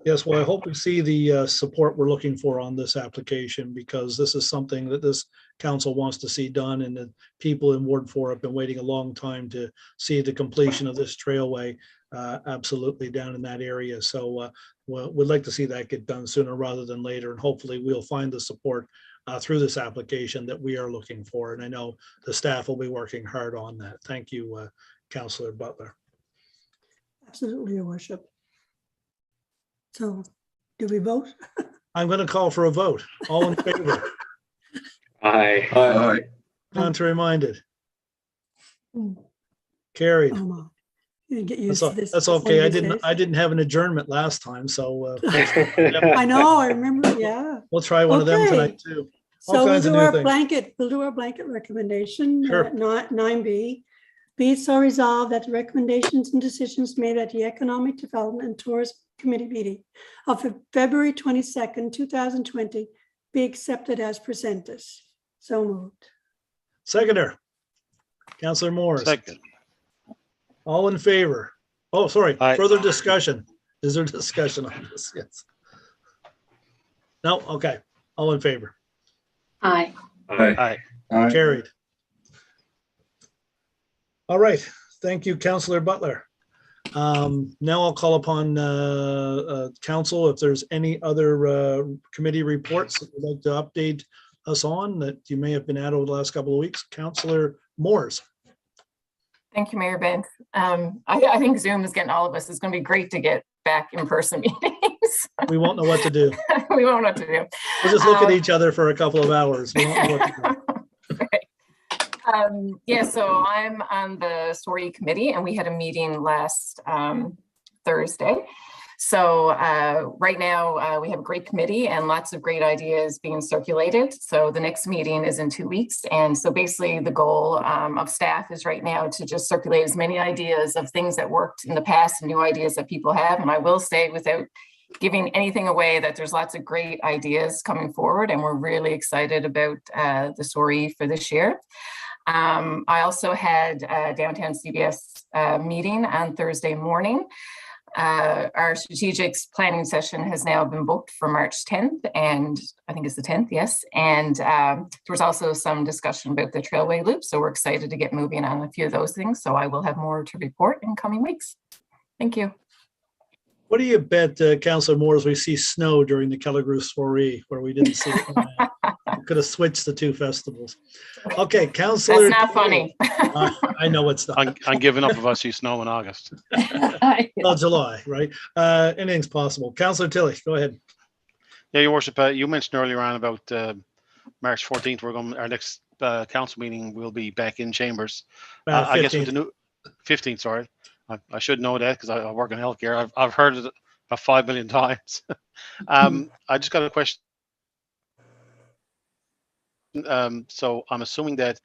Yes, well, I hope we see the support we're looking for on this application, because this is something that this council wants to see done, and the people in Ward 4 have been waiting a long time to see the completion of this trailway absolutely down in that area. So we'd like to see that get done sooner rather than later, and hopefully we'll find the support through this application that we are looking for. And I know the staff will be working hard on that. Thank you, Councillor Butler. Absolutely, Your Worship. So do we vote? I'm going to call for a vote. All in favor? Aye. Aye. Contrary minded? Hmm. Carried. Oh, my. You get used That's, to this. that's one okay. of these days. I didn't have an adjournment last time, so I know, I remember, yeah. we'll try one of them Okay. tonight too. All So we'll kinds of do new our things. blanket, we'll do our blanket recommendation, Sure. 9B. Be it so resolved that the recommendations and decisions made at the Economic Development and Tourism Committee meeting of February 22nd, 2020 be accepted as presented. So moved. Seconder, Councillor Morris. Second. All in favor? Oh, sorry, Aye. further discussion. Is there discussion on this? Yes. No, okay. All in favor? Aye. Aye. Aye. Carried. All right, thank you, Councillor Butler. Now I'll call upon council if there's any other committee reports that you'd like to update us on that you may have been at over the last couple of weeks. Councillor Moores. Thank you, Mayor Bent. I think Zoom is getting all of us. It's going to be great to get back in person meetings. We won't know what to do. We won't know what to do. We'll just look at each other for a couple of hours. We won't know what to do. Yeah, so I'm on the SORI committee, and we had a meeting last Thursday. So right now we have a great committee and lots of great ideas being circulated. So the next meeting is in 2 weeks. And so basically the goal of staff is right now to just circulate as many ideas of things that worked in the past and new ideas that people have. And I will say, without giving anything away, that there's lots of great ideas coming forward, and we're really excited about the SORI for this year. I also had a downtown CBS meeting on Thursday morning. Our strategic planning session has now been booked for March 10th, and I think it's the 10th, yes. And there was also some discussion about the Trailway Loop, so we're excited to get moving on a few of those things. So I will have more to report in coming weeks. Thank you. What do you bet, Councillor Moores, we see snow during the Kelligrew soiree where we didn't see it? Could have switched the two festivals. Okay, Councillor. That's not funny. I know it's not. I'm giving up if I see snow in August. Well, July, right? Anything's possible. Councillor Tilley, go ahead. Yeah, Your Worship, you mentioned earlier on about March 14th. Our next council meeting will be back in chambers. I guess with the new 15th, sorry. I should know that because I work in healthcare. I've heard it about 5 million times. I just got a question. So I'm assuming that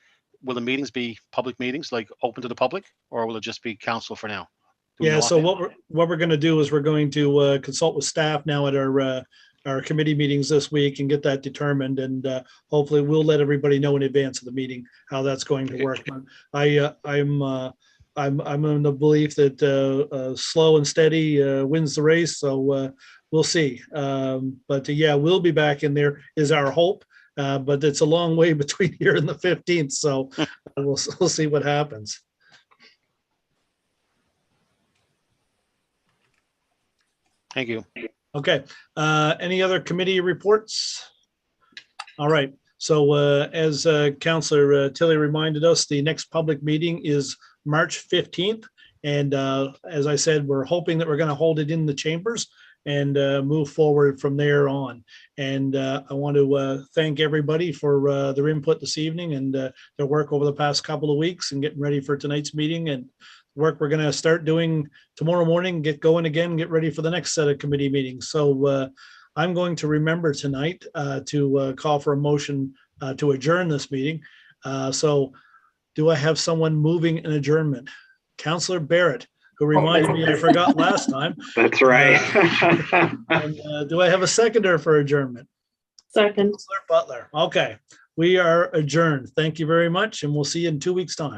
will the meetings be public meetings, like open to the public, or will it just be council for now? Do we know Yeah, so offhand? what we're going to do is we're going to consult with staff now at our committee meetings this week and get that determined, and hopefully we'll let everybody know in advance of the meeting how that's going to work. I'm in the belief that slow and steady wins the race, so we'll see. But yeah, we'll be back in there is our hope, but it's a long way between here and the 15th, so we'll see what happens. Thank you. Okay, any other committee reports? All right, so as Councillor Tilley reminded us, the next public meeting is March 15th. And as I said, we're hoping that we're going to hold it in the chambers and move forward from there on. And I want to thank everybody for their input this evening and their work over the past couple of weeks and getting ready for tonight's meeting and work we're going to start doing tomorrow morning, get going again, get ready for the next set of committee meetings. So I'm going to remember tonight to call for a motion to adjourn this meeting. So do I have someone moving an adjournment? Councillor Barrett, who reminded me I forgot last time. That's right. And, do I have a seconder for adjournment? Second. Counselor Butler. Okay, we are adjourned. Thank you very much, and we'll see you in 2 weeks' time.